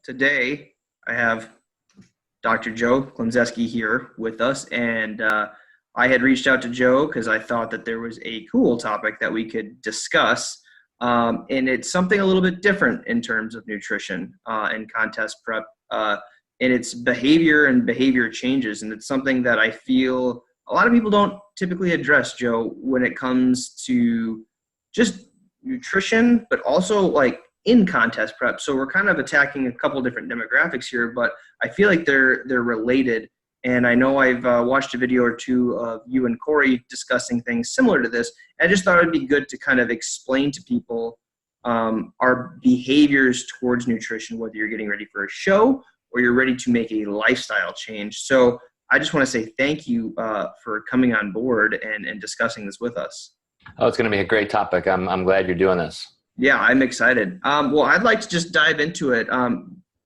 Today I have Dr. Joe Klemczewski here with us, and I had reached out to Joe because I thought that there was a cool topic that we could discuss, and it's something a little bit different in terms of nutrition and contest prep, and it's behavior and behavior changes, and it's something that I feel a lot of people don't typically address, Joe, when it comes to just nutrition, but also like in contest prep. So we're kind of attacking a couple different demographics here, but I feel like they're related. And I know I've watched a video or two of you and Corey discussing things similar to this. I just thought it'd be good to kind of explain to people our behaviors towards nutrition, whether you're getting ready for a show or you're ready to make a lifestyle change. So I just want to say thank you for coming on board and discussing this with us. Oh, it's going to be a great topic. I'm glad you're doing this. Yeah, I'm excited. Well, I'd like to just dive into it. I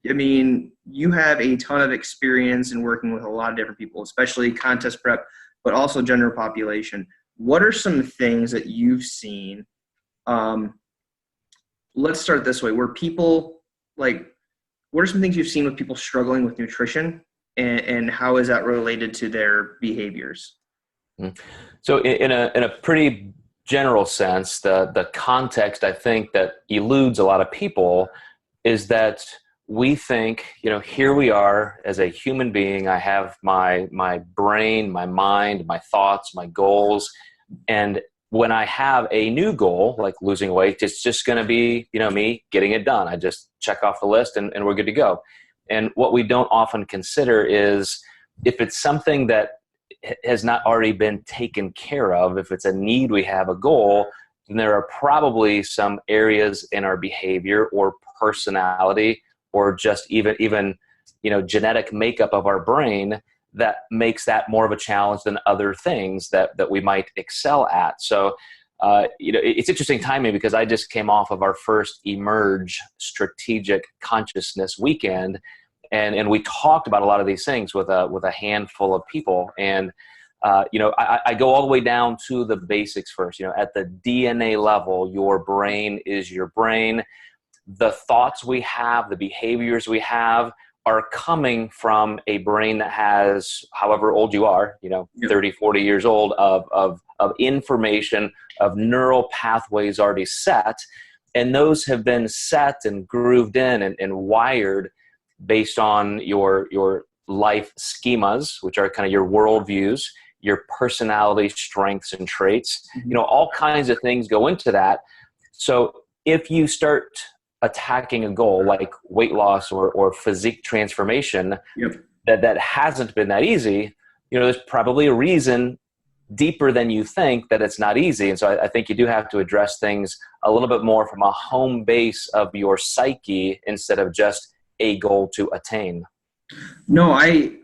mean, you have a ton of experience in working with a lot of different people, especially contest prep, but also general population. What are some things that you've seen? Let's start this way. Where people, like, what are some things you've seen with people struggling with nutrition, and how is that related to their behaviors? So in a pretty general sense, the context I think that eludes a lot of people is that we think, here we are as a human being. I have my brain, my mind, my thoughts, my goals. And when I have a new goal, like losing weight, it's just going to be, me getting it done. I just check off the list and we're good to go. And what we don't often consider is if it's something that has not already been taken care of, if it's a need we have, a goal, then there are probably some areas in our behavior or personality or just even genetic makeup of our brain that makes that more of a challenge than other things that we might excel at. So it's interesting timing because I just came off of our first Emerge Strategic Consciousness weekend. And we talked about a lot of these things with a handful of people. And, I go all the way down to the basics first. At the DNA level, your brain is your brain. The thoughts we have, the behaviors we have are coming from a brain that has, however old you are, 30, 40 years old of information, of neural pathways already set. And those have been set and grooved in and wired based on your life schemas, which are kind of your worldviews, your personality strengths and traits, all kinds of things go into that. So if you start attacking a goal like weight loss or physique transformation, that hasn't been that easy, there's probably a reason deeper than you think that it's not easy. And so I think you do have to address things a little bit more from a home base of your psyche instead of just a goal to attain. No, I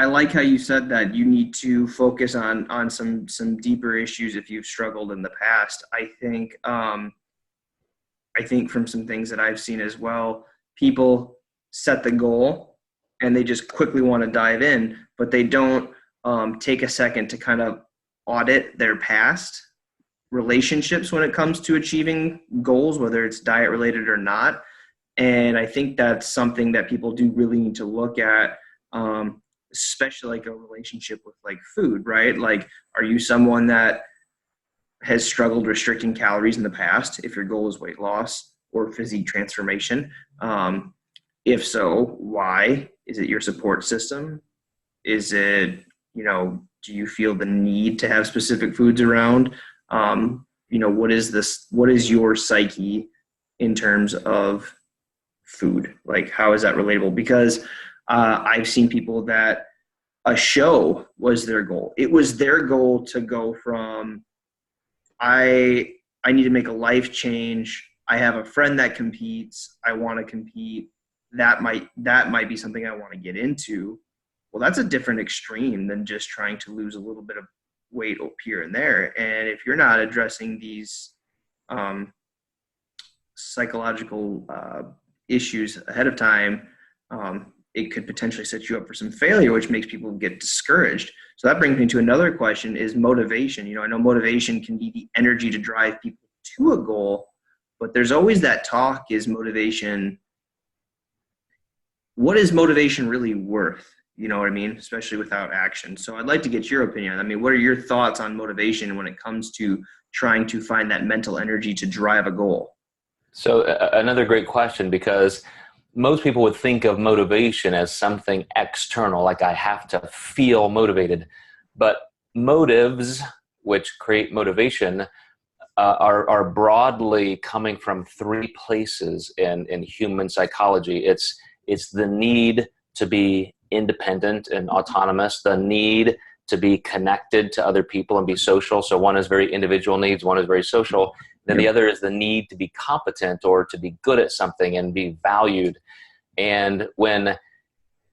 like how you said that you need to focus on some deeper issues if you've struggled in the past. I think from some things that I've seen as well, people set the goal and they just quickly want to dive in, but they don't take a second to kind of audit their past relationships when it comes to achieving goals, whether it's diet related or not. And I think that's something that people do really need to look at, especially like a relationship with like food, right? Like, are you someone that has struggled restricting calories in the past if your goal is weight loss or physique transformation? If so, why? Is it your support system? Is it, do you feel the need to have specific foods around? What is your psyche in terms of food? Like, how is that relatable? Because I've seen people that a show was their goal. It was their goal to go from, I need to make a life change. I have a friend that competes. I want to compete. That might be something I want to get into. Well, that's a different extreme than just trying to lose a little bit of weight up here and there. And if you're not addressing these psychological issues ahead of time, it could potentially set you up for some failure, which makes people get discouraged. So that brings me to another question, is motivation. I know motivation can be the energy to drive people to a goal, but there's always that talk, is motivation what is motivation really worth? You know what I mean? Especially without action. So I'd like to get your opinion. I mean, what are your thoughts on motivation when it comes to trying to find that mental energy to drive a goal? So another great question, because most people would think of motivation as something external, like I have to feel motivated. But motives, which create motivation, are broadly coming from three places in human psychology. It's the need to be independent and autonomous, the need to be connected to other people and be social. So one is very individual needs, one is very social. Then the other is the need to be competent or to be good at something and be valued. And when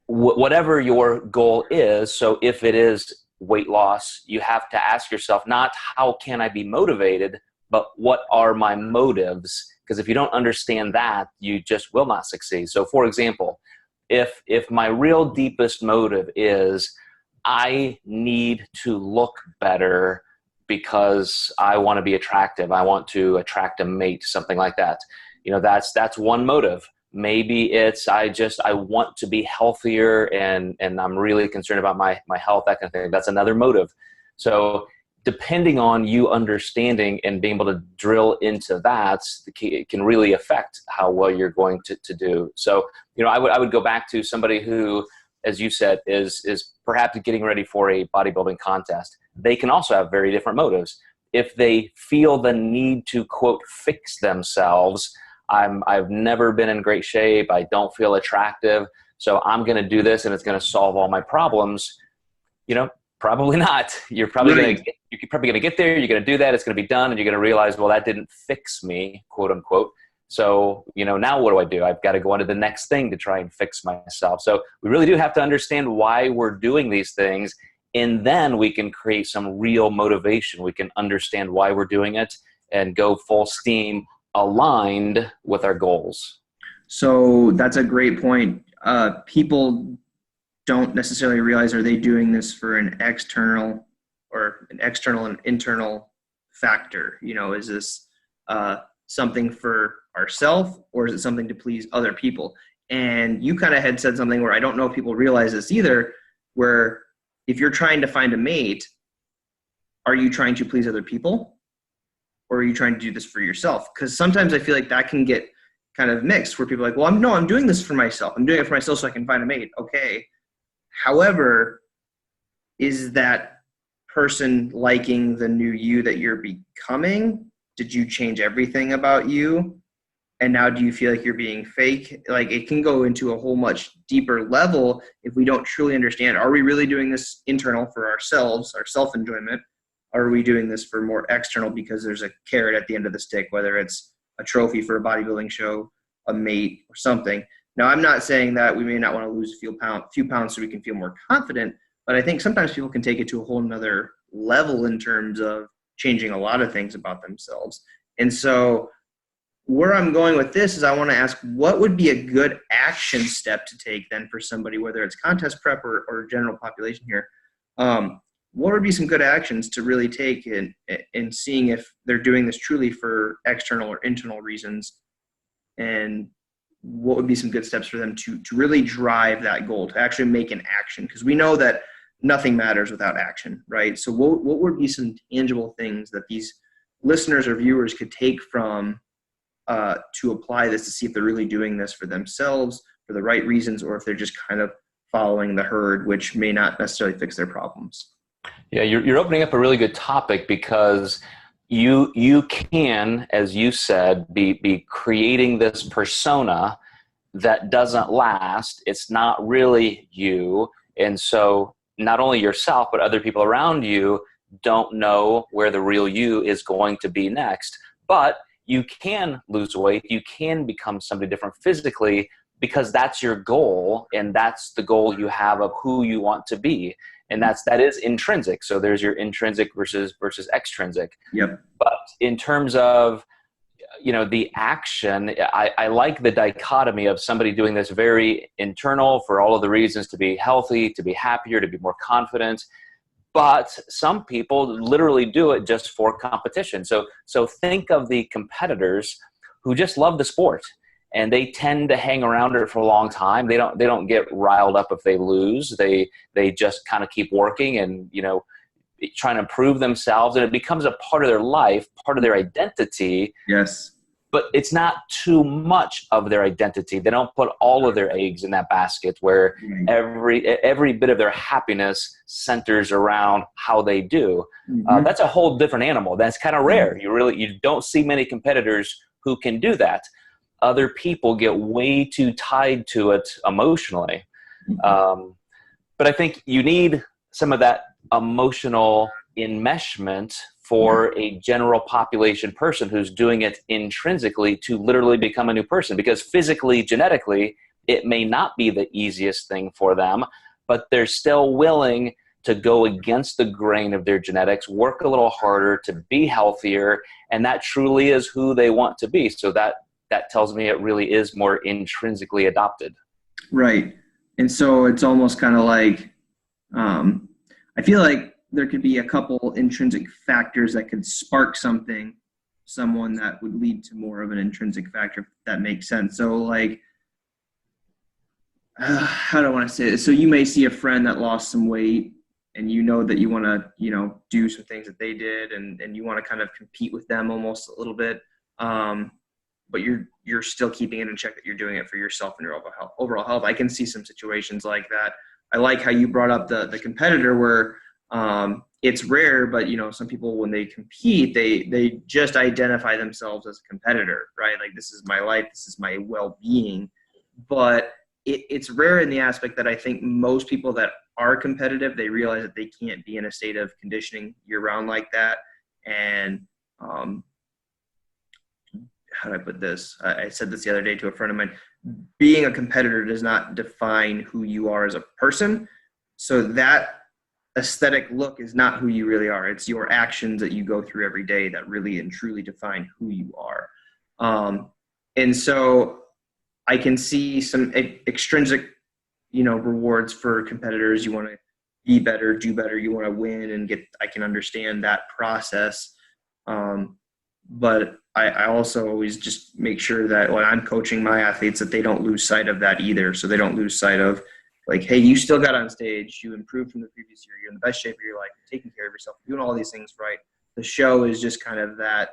whatever your goal is, so if it is weight loss, you have to ask yourself not how can I be motivated, but what are my motives? Because if you don't understand that, you just will not succeed. So for example, if my real deepest motive is I need to look better because I want to be attractive, I want to attract a mate, something like that. You know, that's one motive. Maybe it's I want to be healthier and I'm really concerned about my health, that kind of thing. That's another motive. So depending on you understanding and being able to drill into that, it can really affect how well you're going to do. So, you know, I would go back to somebody who, as you said, is perhaps getting ready for a bodybuilding contest. They can also have very different motives. If they feel the need to, quote, fix themselves, I've never been in great shape, I don't feel attractive, so I'm going to do this and it's going to solve all my problems. You know, probably not. You're probably going to get there, you're going to do that, it's going to be done, and you're going to realize, well, that didn't fix me, quote unquote. So, you know, now what do? I've got to go on to the next thing to try and fix myself. So we really do have to understand why we're doing these things, and then we can create some real motivation. We can understand why we're doing it and go full steam aligned with our goals. So that's a great point. People don't necessarily realize, are they doing this for an external and internal factor? You know, is this something for ourselves, or is it something to please other people? And you kind of had said something where I don't know if people realize this either, where if you're trying to find a mate, are you trying to please other people, or are you trying to do this for yourself? Because sometimes I feel like that can get kind of mixed, where people are like, well, I'm doing this for myself. I'm doing it for myself so I can find a mate. Okay. However, is that person liking the new you that you're becoming? Did you change everything about you? And now do you feel like you're being fake? Like, it can go into a whole much deeper level if we don't truly understand. Are we really doing this internal for ourselves, our self-enjoyment? Or are we doing this for more external because there's a carrot at the end of the stick, whether it's a trophy for a bodybuilding show, a mate, or something? Now, I'm not saying that we may not want to lose a few pounds so we can feel more confident, but I think sometimes people can take it to a whole nother level in terms of changing a lot of things about themselves. And so where I'm going with this is I want to ask, what would be a good action step to take then for somebody, whether it's contest prep or general population here? What would be some good actions to really take in seeing if they're doing this truly for external or internal reasons? And what would be some good steps for them to really drive that goal, to actually make an action? Because we know that nothing matters without action, right? So what would be some tangible things that these listeners or viewers could take from to apply this, to see if they're really doing this for themselves, for the right reasons, or if they're just kind of following the herd, which may not necessarily fix their problems? Yeah, you're opening up a really good topic, because you can, as you said, be creating this persona that doesn't last. It's not really you. And so not only yourself, but other people around you don't know where the real you is going to be next. But you can lose weight. You can become somebody different physically, because that's your goal, and that's the goal you have of who you want to be. And that is intrinsic. So there's your intrinsic versus extrinsic. Yep. But in terms of, you know, the action, I like the dichotomy of somebody doing this very internal for all of the reasons, to be healthy, to be happier, to be more confident. But some people literally do it just for competition. So think of the competitors who just love the sport. and they tend to hang around it for a long time. They don't get riled up if they lose. They just kind of keep working and, trying to improve themselves, and it becomes a part of their life, part of their identity. Yes. But it's not too much of their identity. They don't put all of their eggs in that basket where every bit of their happiness centers around how they do. That's a whole different animal. That's kind of rare. You don't see many competitors who can do that. Other people get way too tied to it emotionally. But I think you need some of that emotional enmeshment for a general population person who's doing it intrinsically to literally become a new person, because physically, genetically, it may not be the easiest thing for them, but they're still willing to go against the grain of their genetics, work a little harder to be healthier, and that truly is who they want to be. So that tells me it really is more intrinsically adopted. Right. And so it's almost kind of like, I feel like there could be a couple intrinsic factors that could spark someone that would lead to more of an intrinsic factor, if that makes sense. So like, how do I want to say this? So you may see a friend that lost some weight, and you know that you want to, do some things that they did, and you want to kind of compete with them almost a little bit. But you're still keeping it in check that you're doing it for yourself and your overall health. I can see some situations like that. I like how you brought up the competitor where, it's rare, but some people, when they compete, they just identify themselves as a competitor, right? Like, this is my life, this is my well-being. But it's rare in the aspect that I think most people that are competitive, they realize that they can't be in a state of conditioning year-round like that. And how do I put this? I said this the other day to a friend of mine. Being a competitor does not define who you are as a person. So that aesthetic look is not who you really are. It's your actions that you go through every day that really and truly define who you are. And so I can see some extrinsic, rewards for competitors. You want to be better, do better. You want to win and I can understand that process. But I also always just make sure that when I'm coaching my athletes that they don't lose sight of that either. So they don't lose sight of, like, hey, you still got on stage, you improved from the previous year, you're in the best shape of your life, you're taking care of yourself, you're doing all these things right. The show is just kind of that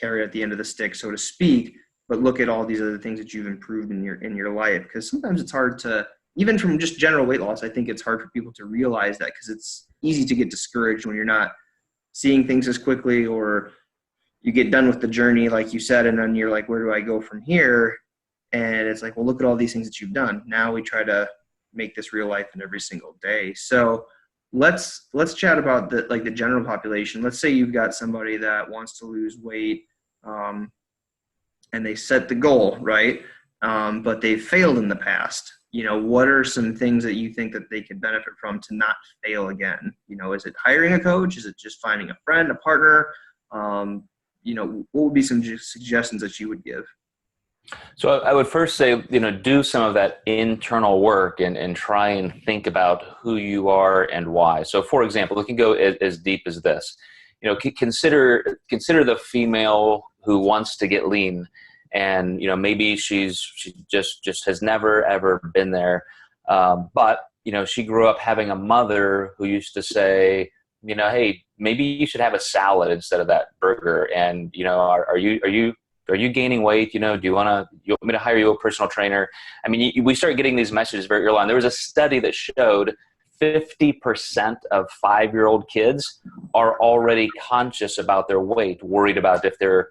carrot at the end of the stick, so to speak. But look at all these other things that you've improved in your life, because sometimes it's hard to, even from just general weight loss, I think it's hard for people to realize that, because it's easy to get discouraged when you're not seeing things as quickly, or you get done with the journey, like you said, and then you're like, where do I go from here? And it's like, well, look at all these things that you've done. Now we try to make this real life in every single day. So let's chat about the general population. Let's say you've got somebody that wants to lose weight, and they set the goal, right? But they've failed in the past. What are some things that you think that they could benefit from to not fail again? Is it hiring a coach? Is it just finding a friend, a partner? What would be some suggestions that you would give? So I would first say, do some of that internal work and try and think about who you are and why. So for example, we can go as deep as this. Consider the female who wants to get lean, and maybe she just has never ever been there, but she grew up having a mother who used to say, hey, maybe you should have a salad instead of that burger, and are you gaining weight? Do you want me to hire you a personal trainer? I mean, we start getting these messages very early on. There was a study that showed 50% of 5-year-old kids are already conscious about their weight, worried about if they're,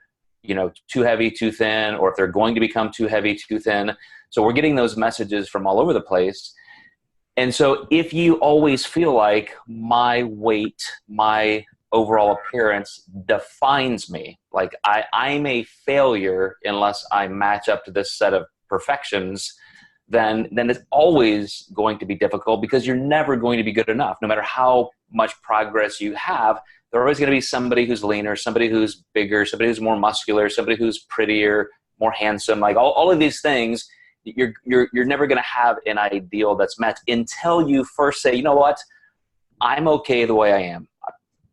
too heavy, too thin, or if they're going to become too heavy, too thin. So we're getting those messages from all over the place. And so if you always feel like my weight, my overall appearance defines me, like I'm a failure unless I match up to this set of perfections, then it's always going to be difficult, because you're never going to be good enough. No matter how much progress you have, there's always going to be somebody who's leaner, somebody who's bigger, somebody who's more muscular, somebody who's prettier, more handsome. Like all of these things, you're never going to have an ideal that's met until you first say, you know what, I'm okay the way I am.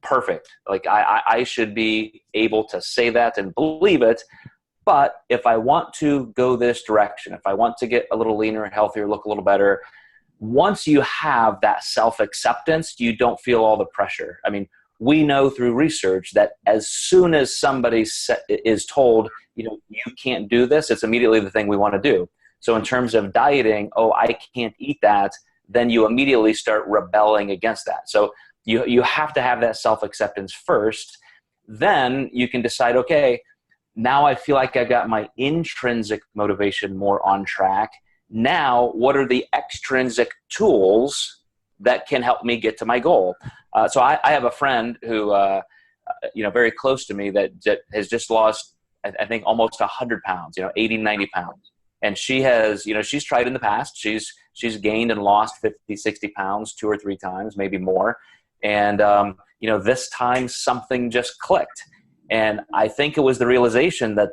Perfect. Like I should be able to say that and believe it. But if I want to go this direction, if I want to get a little leaner, healthier, look a little better, once you have that self-acceptance, you don't feel all the pressure. I mean, we know through research that as soon as somebody is told, you can't do this, it's immediately the thing we want to do. So in terms of dieting, oh, I can't eat that, then you immediately start rebelling against that. So you have to have that self-acceptance first. Then you can decide, okay, now I feel like I've got my intrinsic motivation more on track. Now, what are the extrinsic tools that can help me get to my goal? So I have a friend who, very close to me that has just lost, I think, almost 100 pounds, 80, 90 pounds. And she has, she's tried in the past. She's gained and lost 50, 60 pounds 2 or 3 times, maybe more. And, this time something just clicked. And I think it was the realization that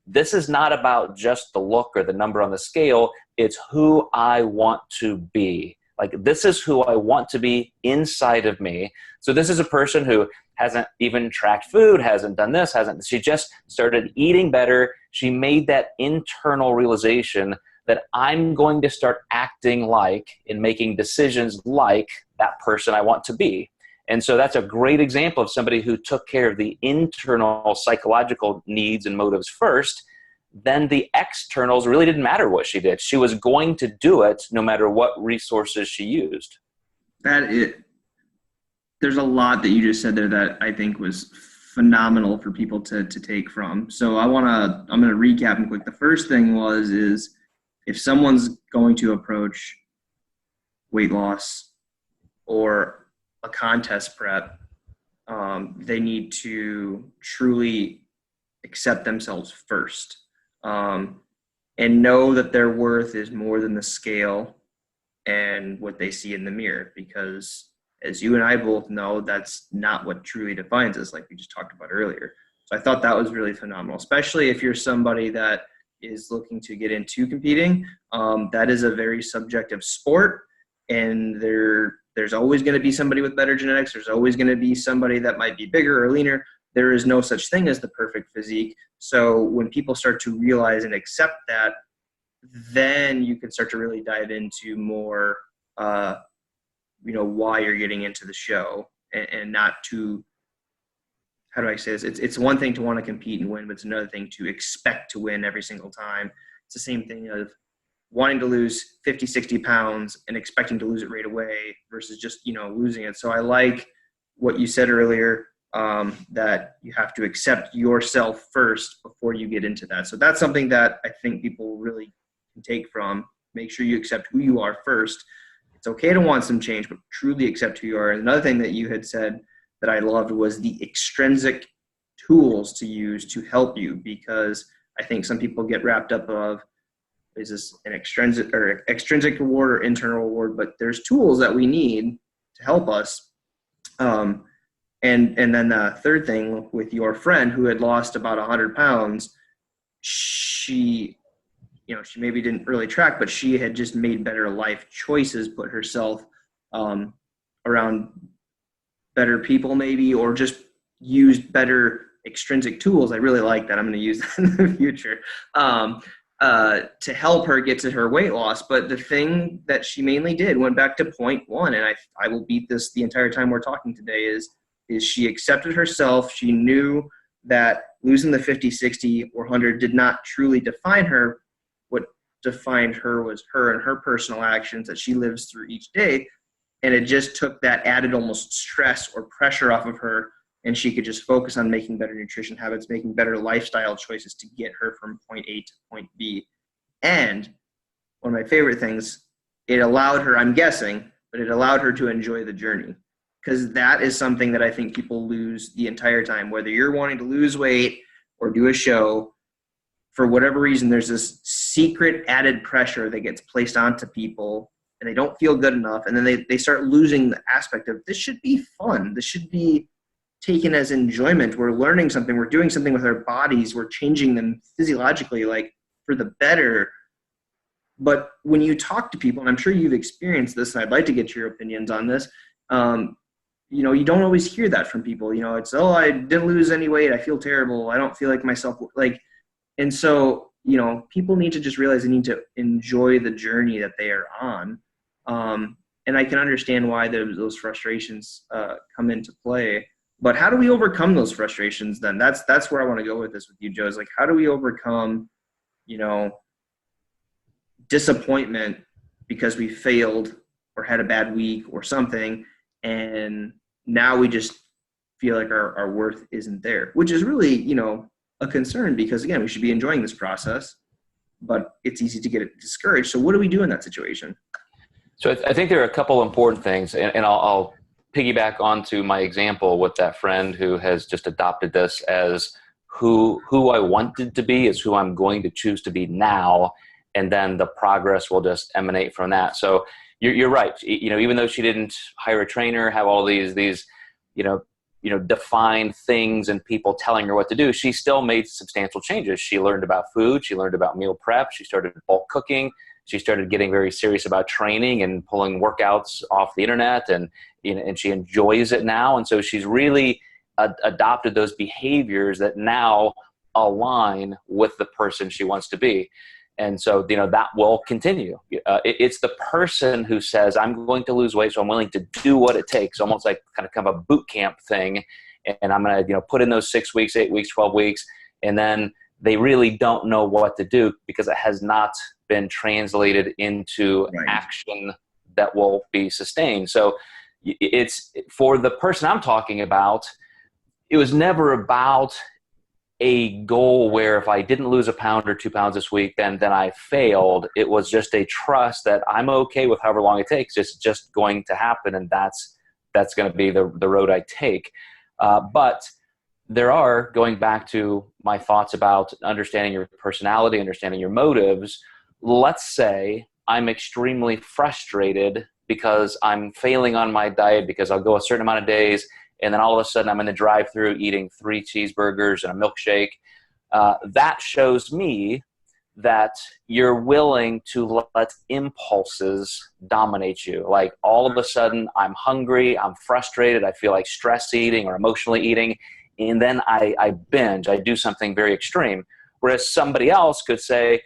this is not about just the look or the number on the scale. It's who I want to be. Like, this is who I want to be inside of me. So this is a person who hasn't even tracked food, hasn't done this, she just started eating better. She made that internal realization that I'm going to start acting like and making decisions like that person I want to be. And so that's a great example of somebody who took care of the internal psychological needs and motives first. Then the externals really didn't matter what she did. She was going to do it no matter what resources she used. There's a lot that you just said there that I think was phenomenal for people to take from. So I'm going to recap them quick. The first thing is if someone's going to approach weight loss or a contest prep, they need to truly accept themselves first, and know that their worth is more than the scale and what they see in the mirror, because as you and I both know, that's not what truly defines us, like we just talked about earlier. So I thought that was really phenomenal, especially if you're somebody that is looking to get into competing. That is a very subjective sport, and there's always going to be somebody with better genetics. There's always going to be somebody that might be bigger or leaner. There is no such thing as the perfect physique. So when people start to realize and accept that, then you can start to really dive into more, why you're getting into the show, and not to, how do I say this? It's one thing to want to compete and win, but it's another thing to expect to win every single time. It's the same thing of wanting to lose 50, 60 pounds and expecting to lose it right away versus just, losing it. So I like what you said earlier, that you have to accept yourself first before you get into that. So that's something that I think people really can take from. Make sure you accept who you are first. It's okay to want some change, but truly accept who you are. And another thing that you had said that I loved was the extrinsic tools to use to help you, because I think some people get wrapped up of, is this an extrinsic reward or internal reward? But there's tools that we need to help us. And then the third thing with your friend who had lost about 100 pounds, she maybe didn't really track, but she had just made better life choices, put herself around better people maybe, or just used better extrinsic tools. I really like that. I'm going to use that in the future. To help her get to her weight loss. But the thing that she mainly did went back to point one, and I will beat this the entire time we're talking today, is she accepted herself. She knew that losing the 50, 60, or 100 did not truly define her. What defined her was her and her personal actions that she lives through each day. And it just took that added almost stress or pressure off of her, and she could just focus on making better nutrition habits, making better lifestyle choices to get her from point A to point B. And one of my favorite things, it allowed her, I'm guessing, but it allowed her to enjoy the journey. Because that is something that I think people lose the entire time. Whether you're wanting to lose weight or do a show, for whatever reason, there's this secret added pressure that gets placed onto people, and they don't feel good enough. And then they start losing the aspect of, this should be fun. This should be taken as enjoyment. We're learning something. We're doing something with our bodies. We're changing them physiologically, like for the better. But when you talk to people, and I'm sure you've experienced this, and I'd like to get your opinions on this, you don't always hear that from people. It's, oh, I didn't lose any weight. I feel terrible. I don't feel like myself. Like, And so, people need to just realize they need to enjoy the journey that they are on. And I can understand why those frustrations come into play. But how do we overcome those frustrations then? That's where I want to go with this with you, Joe. Is like, how do we overcome, disappointment because we failed or had a bad week or something, and now we just feel like our worth isn't there, which is really, a concern, because again, we should be enjoying this process, but it's easy to get discouraged. So what do we do in that situation? So I think there are a couple important things, and I'll piggyback onto my example with that friend who has just adopted this as who I wanted to be is who I'm going to choose to be now, and then the progress will just emanate from that. So you're right. Even though she didn't hire a trainer, have all these defined things and people telling her what to do, she still made substantial changes. She learned about food. She learned about meal prep. She started bulk cooking. She started getting very serious about training and pulling workouts off the internet, and she enjoys it now. And so she's really adopted those behaviors that now align with the person she wants to be. And so, that will continue. It's the person who says, I'm going to lose weight, so I'm willing to do what it takes, almost like kind of a boot camp thing. And I'm going to, put in those 6 weeks, 8 weeks, 12 weeks. And then they really don't know what to do because it has not been translated into action that will be sustained. So it's for the person I'm talking about, it was never about a goal where if I didn't lose a pound or 2 pounds this week, then I failed. It was just a trust that I'm okay with however long it takes. It's just going to happen, and that's going to be the road I take. But there are, going back to my thoughts about understanding your personality, understanding your motives, let's say I'm extremely frustrated because I'm failing on my diet because I'll go a certain amount of days, and then all of a sudden I'm in the drive-thru eating 3 cheeseburgers and a milkshake. That shows me that you're willing to let impulses dominate you. Like all of a sudden I'm hungry, I'm frustrated, I feel like stress eating or emotionally eating, and then I binge, I do something very extreme. Whereas somebody else could say,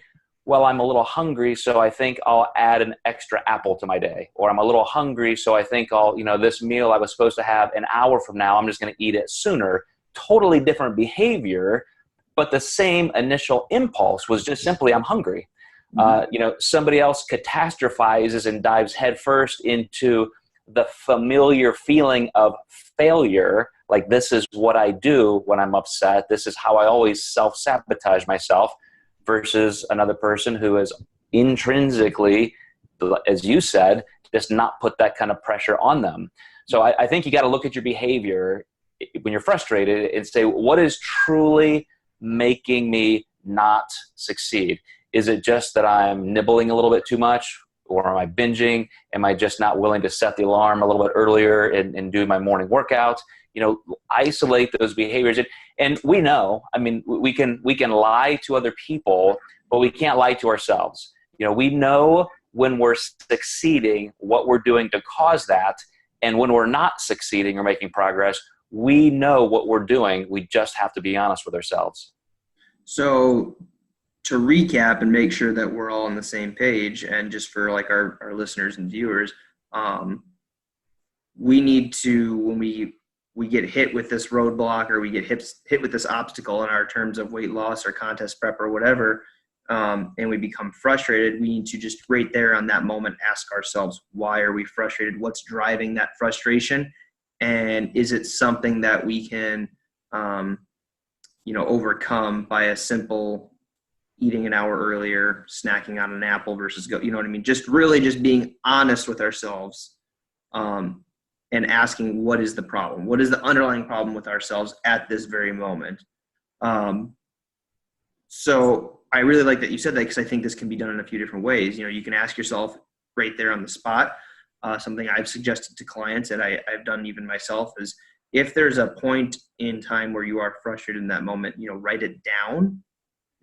well, I'm a little hungry, so I think I'll add an extra apple to my day. Or I'm a little hungry, so I think I'll, this meal I was supposed to have an hour from now, I'm just going to eat it sooner. Totally different behavior, but the same initial impulse was just simply, I'm hungry. Somebody else catastrophizes and dives headfirst into the familiar feeling of failure. Like, this is what I do when I'm upset. This is how I always self-sabotage myself. Versus another person who is intrinsically, as you said, just not put that kind of pressure on them. So I think you got to look at your behavior when you're frustrated and say, what is truly making me not succeed? Is it just that I'm nibbling a little bit too much? Or am I binging? Am I just not willing to set the alarm a little bit earlier and do my morning workout? Isolate those behaviors. And we know, we can lie to other people, but we can't lie to ourselves. We know when we're succeeding, what we're doing to cause that. And when we're not succeeding or making progress, we know what we're doing. We just have to be honest with ourselves. So to recap and make sure that we're all on the same page, and just for like our listeners and viewers, we need to, when we get hit with this roadblock, or we get hit with this obstacle in our terms of weight loss or contest prep or whatever, and we become frustrated, we need to just right there on that moment ask ourselves, why are we frustrated? What's driving that frustration? And is it something that we can, overcome by a simple eating an hour earlier, snacking on an apple versus just really just being honest with ourselves, and asking, what is the problem? What is the underlying problem with ourselves at this very moment? So I really like that you said that, because I think this can be done in a few different ways. You can ask yourself right there on the spot. Something I've suggested to clients, and I've done even myself, is if there's a point in time where you are frustrated in that moment, write it down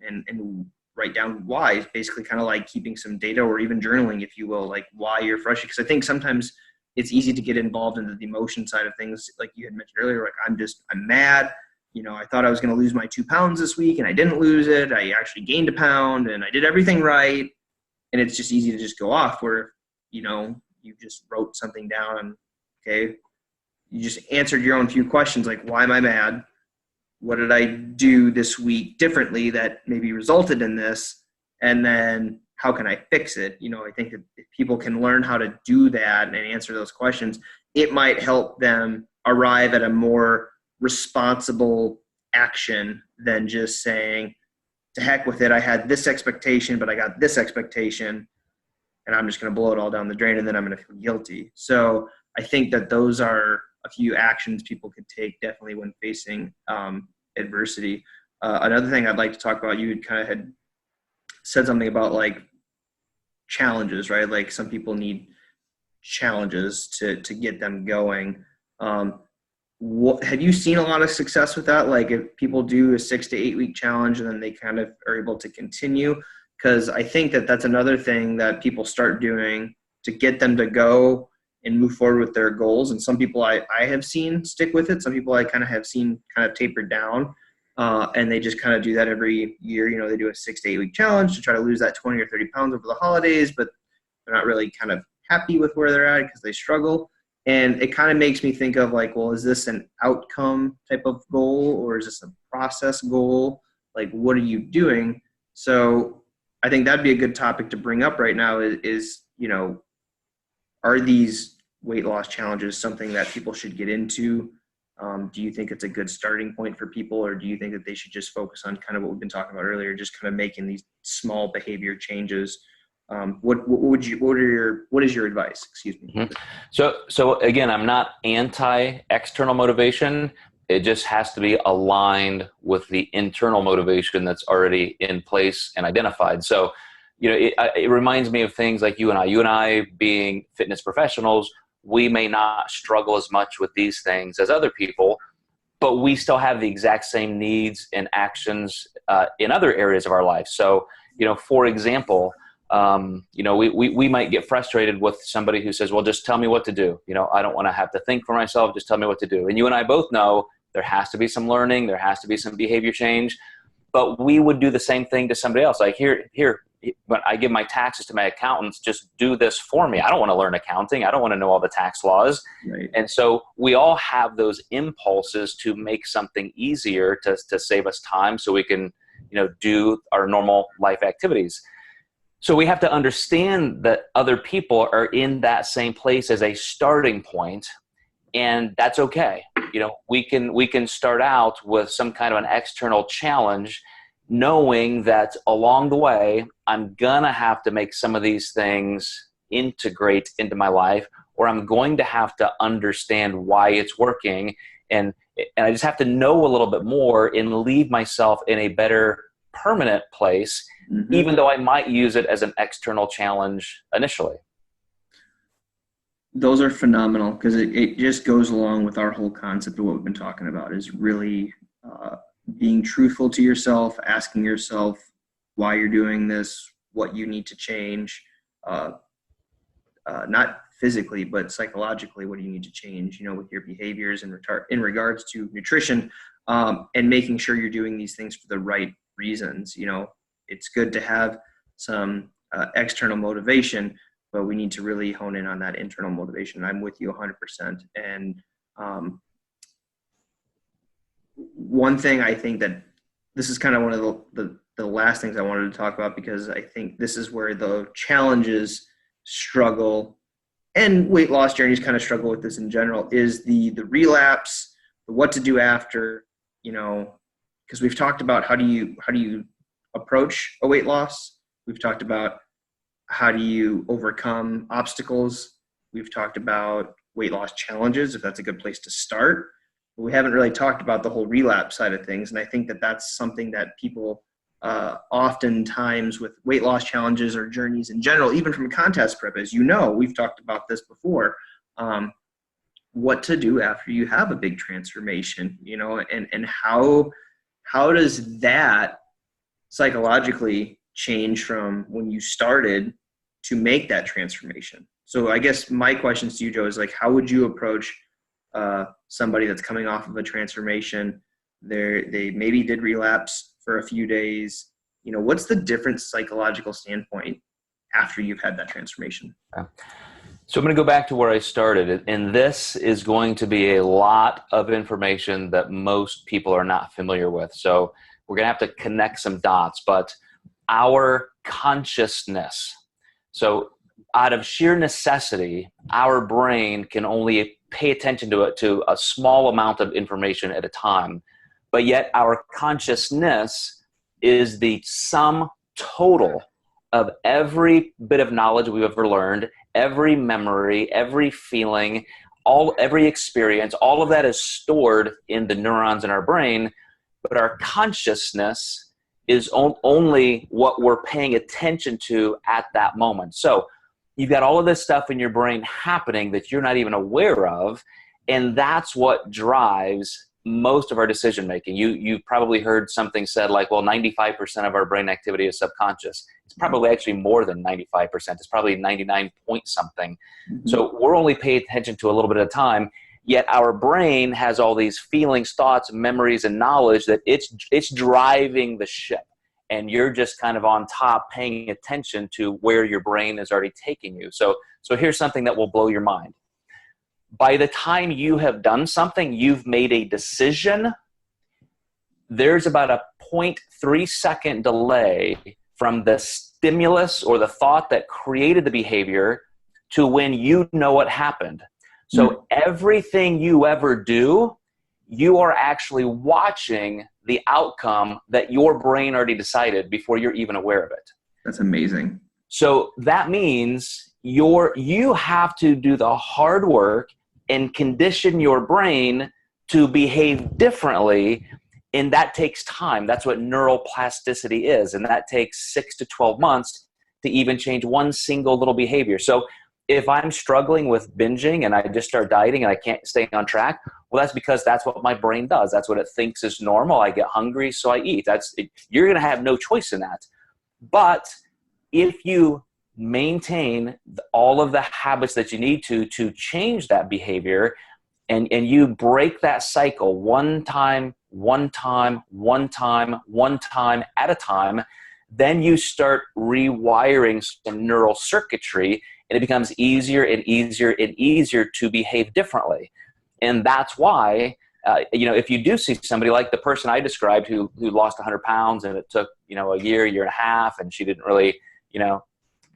and write down why. Basically kind of like keeping some data, or even journaling, if you will, like why you're frustrated. Because I think sometimes it's easy to get involved into the emotion side of things. Like you had mentioned earlier, like I'm mad, I thought I was going to lose my 2 pounds this week and I didn't lose it. I actually gained a pound and I did everything right. And it's just easy to just go off where, you just wrote something down. Okay. You just answered your own few questions. Like, why am I mad? What did I do this week differently that maybe resulted in this? And then how can I fix it? I think that if people can learn how to do that and answer those questions, it might help them arrive at a more responsible action than just saying, to heck with it. I had this expectation, but I got this expectation, and I'm just going to blow it all down the drain, and then I'm going to feel guilty. So I think that those are a few actions people could take definitely when facing adversity. Another thing I'd like to talk about, you kind of had said something about like challenges, right? Like some people need challenges to get them going. Have you seen a lot of success with that? Like if people do a 6 to 8 week challenge and then they kind of are able to continue? Because I think that that's another thing that people start doing to get them to go and move forward with their goals. And some people I have seen stick with it. Some people I kind of have seen kind of tapered down, and they just kind of do that every year. They do a 6 to 8 week challenge to try to lose that 20 or 30 pounds over the holidays, but they're not really kind of happy with where they're at because they struggle. And it kind of makes me think of like, well, is this an outcome type of goal or is this a process goal? Like, what are you doing? So I think that'd be a good topic to bring up right now is are these weight loss challenges something that people should get into? Do you think it's a good starting point for people, or do you think that they should just focus on kind of what we've been talking about earlier, just kind of making these small behavior changes? What is your advice? Excuse me. Mm-hmm. So again, I'm not anti-external motivation. It just has to be aligned with the internal motivation that's already in place and identified. So, it reminds me of things like you and I being fitness professionals, we may not struggle as much with these things as other people, but we still have the exact same needs and actions in other areas of our life. So, for example, we might get frustrated with somebody who says, well, just tell me what to do. I don't want to have to think for myself. Just tell me what to do. And you and I both know there has to be some learning. There has to be some behavior change, but we would do the same thing to somebody else. Like here, when I give my taxes to my accountants, just do this for me. I don't want to learn accounting. I don't want to know all the tax laws. Right. And so we all have those impulses to make something easier to save us time so we can, do our normal life activities. So we have to understand that other people are in that same place as a starting point, and that's okay. We can start out with some kind of an external challenge, knowing that along the way, I'm gonna have to make some of these things integrate into my life, or I'm going to have to understand why it's working. And I just have to know a little bit more and leave myself in a better permanent place, mm-hmm. even though I might use it as an external challenge initially. Those are phenomenal because it just goes along with our whole concept of what we've been talking about is really being truthful to yourself, asking yourself why you're doing this, what you need to change, not physically, but psychologically, what do you need to change, with your behaviors in regards to nutrition, and making sure you're doing these things for the right reasons. It's good to have some external motivation, but we need to really hone in on that internal motivation. I'm with you 100%. And one thing I think that this is kind of one of the last things I wanted to talk about, because I think this is where the challenges struggle and weight loss journeys kind of struggle with this in general, is the relapse, the what to do after, because we've talked about how do you approach a weight loss. We've talked about how do you overcome obstacles. We've talked about weight loss challenges, if that's a good place to start. But we haven't really talked about the whole relapse side of things. And I think that that's something that people oftentimes with weight loss challenges or journeys in general, even from contest prep, as we've talked about this before, what to do after you have a big transformation, and how does that psychologically change from when you started to make that transformation? So I guess my questions to you, Joe, is like, how would you approach somebody that's coming off of a transformation? they maybe did relapse for a few days. What's the different psychological standpoint after you've had that transformation? Yeah. So I'm going to go back to where I started, and this is going to be a lot of information that most people are not familiar with. So we're going to have to connect some dots, but our consciousness. So out of sheer necessity, our brain can only pay attention to a small amount of information at a time, but yet our consciousness is the sum total of every bit of knowledge we've ever learned, every memory, every feeling, every experience. All of that is stored in the neurons in our brain, but our consciousness is only what we're paying attention to at that moment. So you've got all of this stuff in your brain happening that you're not even aware of, and that's what drives most of our decision making. You've probably heard something said like, well, 95% of our brain activity is subconscious. It's probably actually more than 95%. It's probably 99 point something. Mm-hmm. So we're only paying attention to a little bit at a time, yet our brain has all these feelings, thoughts, memories, and knowledge that it's driving the ship. And you're just kind of on top paying attention to where your brain is already taking you. So here's something that will blow your mind. By the time you have done something, you've made a decision, there's about a 0.3 second delay from the stimulus or the thought that created the behavior to when you know what happened. So everything you ever do, you are actually watching the outcome that your brain already decided before you're even aware of it. That's amazing. So that means you have to do the hard work and condition your brain to behave differently, and that takes time. That's what neuroplasticity is, and that takes 6 to 12 months to even change one single little behavior. So if I'm struggling with binging and I just start dieting and I can't stay on track, well, that's because that's what my brain does. That's what it thinks is normal. I get hungry, so I eat. You're going to have no choice in that. But if you maintain all of the habits that you need to change that behavior, and you break that cycle one time at a time, then you start rewiring some neural circuitry, and it becomes easier and easier and easier to behave differently. And that's why, if you do see somebody like the person I described who lost 100 pounds and it took, a year and a half, and she didn't really,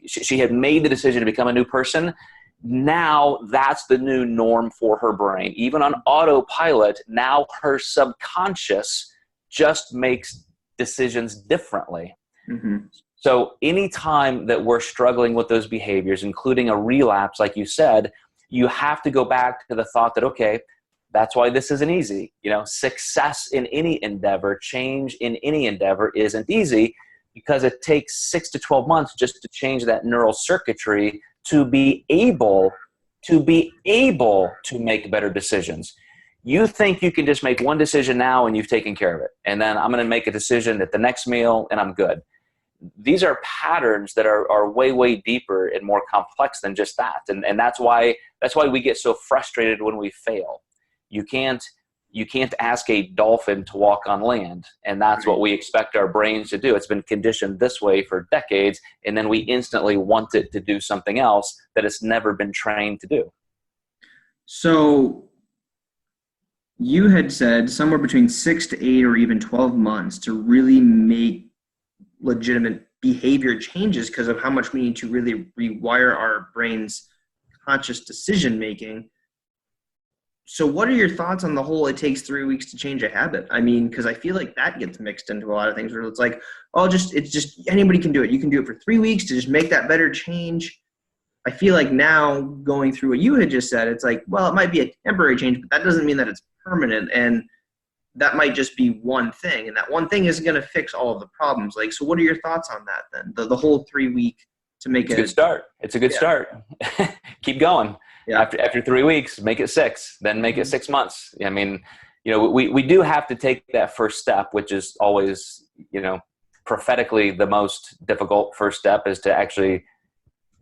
she had made the decision to become a new person. Now that's the new norm for her brain. Even on autopilot, now her subconscious just makes decisions differently. Mm-hmm. So anytime that we're struggling with those behaviors, including a relapse, like you said, you have to go back to the thought that, okay, that's why this isn't easy. Success in any endeavor, change in any endeavor isn't easy, because it takes 6 to 12 months just to change that neural circuitry to be able to make better decisions. You think you can just make one decision now and you've taken care of it, and then I'm going to make a decision at the next meal and I'm good. These are patterns that are way, way deeper and more complex than just that. And that's why we get so frustrated when we fail. You can't ask a dolphin to walk on land, and that's what we expect our brains to do. It's been conditioned this way for decades, and then we instantly want it to do something else that it's never been trained to do. So you had said somewhere between 6 to 8 or even 12 months to really make legitimate behavior changes because of how much we need to really rewire our brain's conscious decision making. So what are your thoughts on the whole it takes 3 weeks to change a habit? I mean, because I feel like that gets mixed into a lot of things where it's like, it's just anybody can do it. You can do it for 3 weeks to just make that better change. I feel like now going through what you had just said, it's like, well, it might be a temporary change, but that doesn't mean that it's permanent. And that might just be one thing. And that one thing isn't going to fix all of the problems. Like, so what are your thoughts on that then? The whole 3 week to make it's a good start. It's a good start. Keep going. Yeah. After 3 weeks, make it 6, then make it 6 months. I mean, we do have to take that first step, which is always, prophetically the most difficult first step, is to actually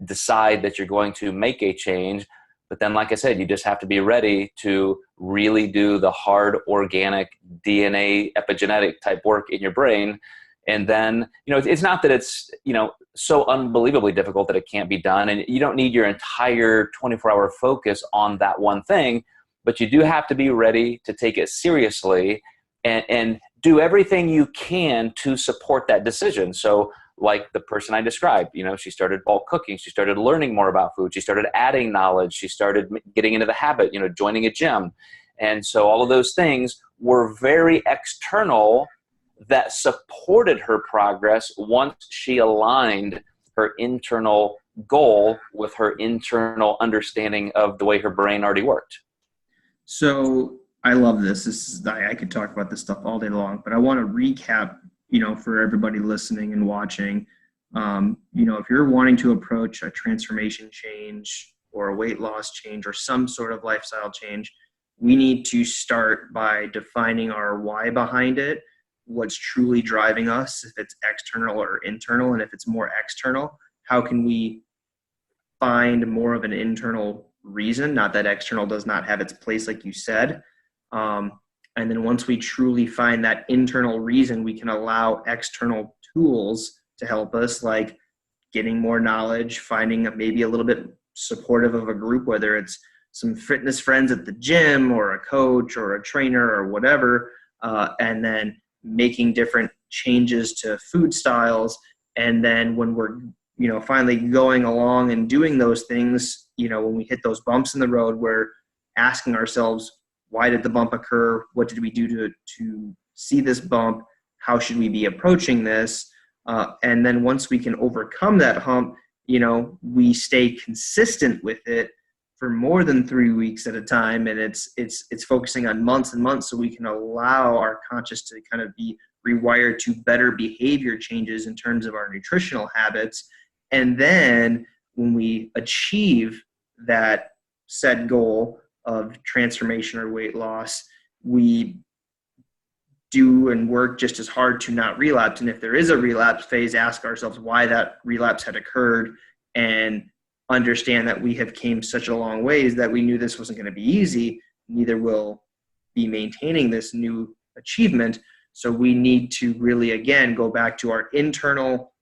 decide that you're going to make a change. But then, like I said, you just have to be ready to really do the hard organic DNA epigenetic type work in your brain. And then, it's not that it's, so unbelievably difficult that it can't be done. And you don't need your entire 24-hour focus on that one thing, but you do have to be ready to take it seriously and do everything you can to support that decision. So like the person I described, she started bulk cooking. She started learning more about food. She started adding knowledge. She started getting into the habit, joining a gym. And so all of those things were very external that supported her progress once she aligned her internal goal with her internal understanding of the way her brain already worked. So I love this. I could talk about this stuff all day long, but I want to recap, for everybody listening and watching. If you're wanting to approach a transformation change or a weight loss change or some sort of lifestyle change, we need to start by defining our why behind it, what's truly driving us, if it's external or internal, and if it's more external, how can we find more of an internal reason? Not that external does not have its place, like you said. And then once we truly find that internal reason, we can allow external tools to help us, like getting more knowledge, finding maybe a little bit supportive of a group, whether it's some fitness friends at the gym or a coach or a trainer or whatever, and then making different changes to food styles. And then when we're, finally going along and doing those things, when we hit those bumps in the road, we're asking ourselves, why did the bump occur? What did we do to see this bump? How should we be approaching this? And then once we can overcome that hump, we stay consistent with it for more than 3 weeks at a time. And it's focusing on months and months, so we can allow our conscious to kind of be rewired to better behavior changes in terms of our nutritional habits. And then when we achieve that set goal of transformation or weight loss, we do and work just as hard to not relapse. And if there is a relapse phase, ask ourselves why that relapse had occurred, and understand that we have came such a long ways that we knew this wasn't going to be easy. Neither will be maintaining this new achievement. So we need to really, again, go back to our internal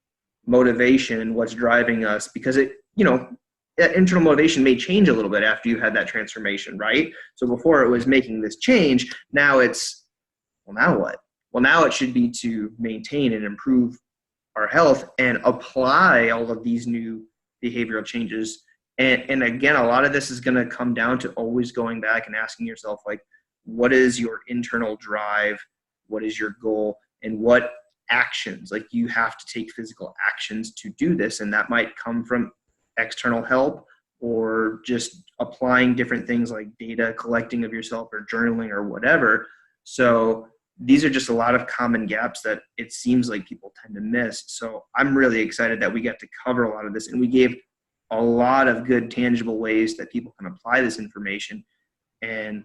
motivation and what's driving us, because that internal motivation may change a little bit after you had that transformation, right? So before it was making this change, now it's, well, now what? Well, now it should be to maintain and improve our health and apply all of these new behavioral changes. And again, a lot of this is going to come down to always going back and asking yourself, like, what is your internal drive? What is your goal? And what actions? Like, you have to take physical actions to do this. And that might come from external help, or just applying different things like data collecting of yourself or journaling or whatever. So these are just a lot of common gaps that it seems like people tend to miss. So I'm really excited that we got to cover a lot of this, and we gave a lot of good tangible ways that people can apply this information, and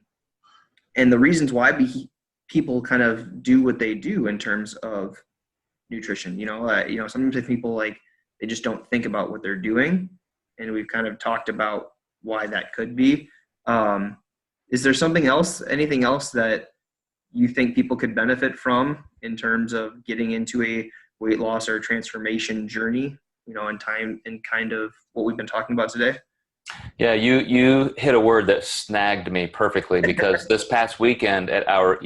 the reasons why people kind of do what they do in terms of nutrition. Sometimes people, like, they just don't think about what they're doing, and we've kind of talked about why that could be. Is there anything else that you think people could benefit from in terms of getting into a weight loss or transformation journey, in time, and kind of what we've been talking about today? Yeah, you hit a word that snagged me perfectly, because this past weekend at our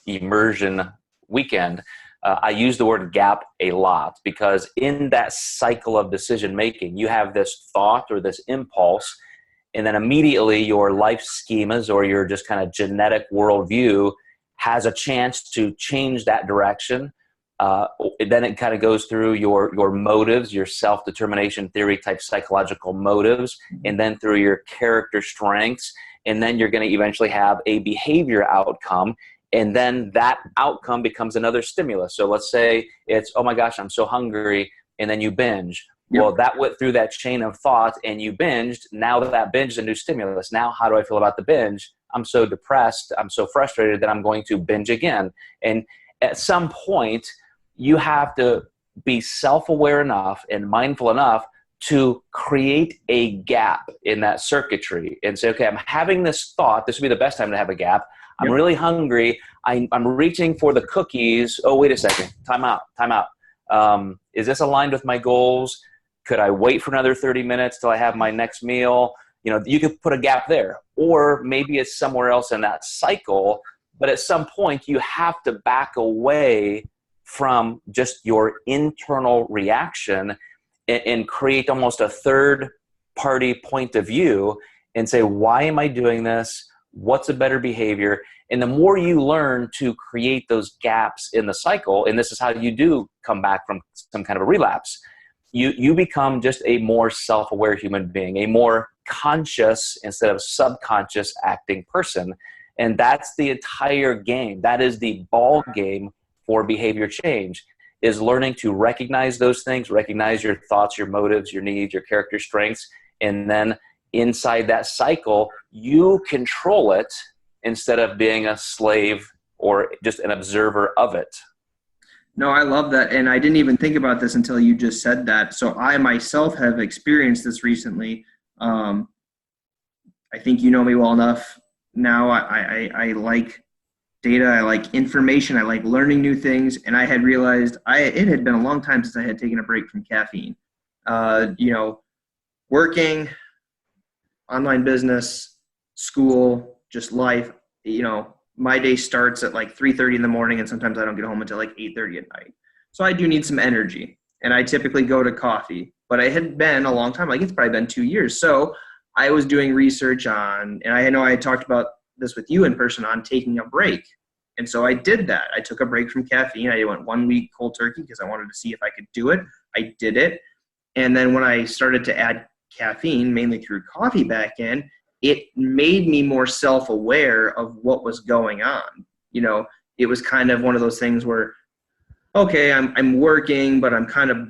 immersion weekend, I use the word gap a lot, because in that cycle of decision making, you have this thought or this impulse, and then immediately your life schemas or your just kind of genetic worldview has a chance to change that direction. Then it kind of goes through your motives, your self-determination theory type psychological motives, and then through your character strengths. And then you're going to eventually have a behavior outcome. And then that outcome becomes another stimulus. So let's say it's, oh my gosh, I'm so hungry. And then you binge. Yep. Well, that went through that chain of thought and you binged. Now that binge is a new stimulus. Now, how do I feel about the binge? I'm so depressed. I'm so frustrated that I'm going to binge again. And at some point, you have to be self-aware enough and mindful enough to create a gap in that circuitry and say, okay, I'm having this thought. This would be the best time to have a gap. I'm really hungry. I'm reaching for the cookies. Oh, wait a second. Time out. Time out. Is this aligned with my goals? Could I wait for another 30 minutes till I have my next meal? You know, you could put a gap there. Or maybe it's somewhere else in that cycle. But at some point, you have to back away from just your internal reaction and create almost a third-party point of view and say, why am I doing this? What's a better behavior? And the more you learn to create those gaps in the cycle, and this is how you do come back from some kind of a relapse, you become just a more self-aware human being, a more conscious instead of subconscious acting person. And that's the entire game. That is the ball game for behavior change, is learning to recognize those things, recognize your thoughts, your motives, your needs, your character strengths, and then inside that cycle, you control it instead of being a slave or just an observer of it. No, I love that. And I didn't even think about this until you just said that. So I myself have experienced this recently. I think you know me well enough. Now I like data, I like information, I like learning new things. And I had realized it had been a long time since I had taken a break from caffeine. Working, online business, school, just life, my day starts at like 3:30 in the morning, and sometimes I don't get home until like 8:30 at night. So I do need some energy, and I typically go to coffee. But it had been a long time, like it's probably been 2 years. So I was doing research on, and I know I had talked about this with you in person, on taking a break. And so I did that. I took a break from caffeine. I went 1 week cold turkey because I wanted to see if I could do it. I did it. And then when I started to add caffeine, mainly through coffee back in, it made me more self-aware of what was going on. It was kind of one of those things where, okay, I'm working, but I'm kind of,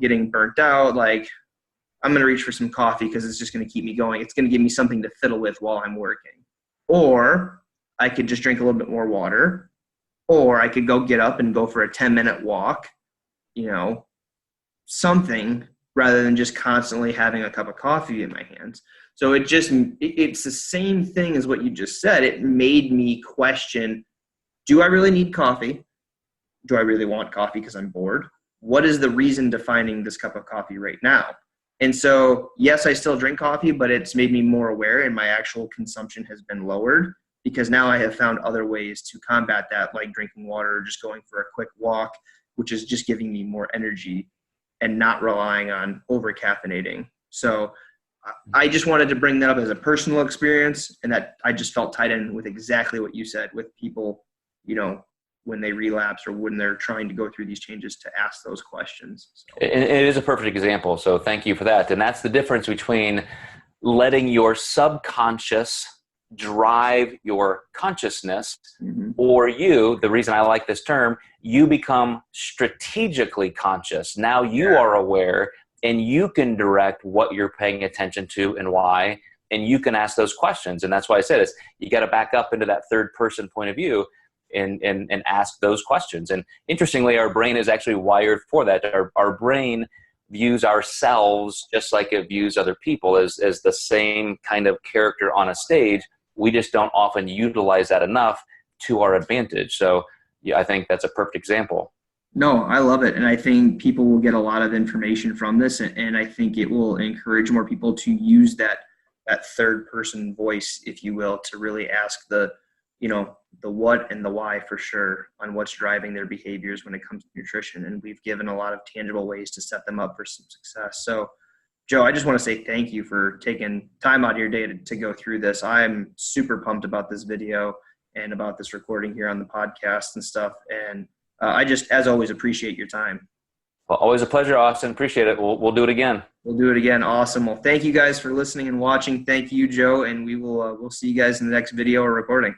getting burnt out. Like, I'm going to reach for some coffee because it's just going to keep me going. It's going to give me something to fiddle with while I'm working. Or I could just drink a little bit more water, or I could go get up and go for a 10-minute walk, something, rather than just constantly having a cup of coffee in my hands. So it's the same thing as what you just said. It made me question, do I really need coffee? Do I really want coffee because I'm bored? What is the reason to finding this cup of coffee right now? And so, yes, I still drink coffee, but it's made me more aware, and my actual consumption has been lowered because now I have found other ways to combat that, like drinking water or just going for a quick walk, which is just giving me more energy and not relying on over-caffeinating. So I just wanted to bring that up as a personal experience, and that I just felt tied in with exactly what you said with people, when they relapse or when they're trying to go through these changes, to ask those questions. So. It is a perfect example. So thank you for that. And that's the difference between letting your subconscious drive your consciousness, or the reason I like this term, you become strategically conscious. Now you are aware, and you can direct what you're paying attention to and why, and you can ask those questions. And that's why I said is you got to back up into that third person point of view and ask those questions. And interestingly, our brain is actually wired for that. Our brain views ourselves just like it views other people as the same kind of character on a stage. We just don't often utilize that enough to our advantage. So I think that's a perfect example. No, I love it. And I think people will get a lot of information from this. And I think it will encourage more people to use that third person voice, if you will, to really ask the what and the why for sure on what's driving their behaviors when it comes to nutrition. And we've given a lot of tangible ways to set them up for some success. So Joe, I just want to say thank you for taking time out of your day to go through this. I'm super pumped about this video and about this recording here on the podcast and stuff. And I just, as always, appreciate your time. Well, always a pleasure, Austin. Appreciate it. We'll do it again. We'll do it again. Awesome. Well, thank you guys for listening and watching. Thank you, Joe. And we'll see you guys in the next video or recording.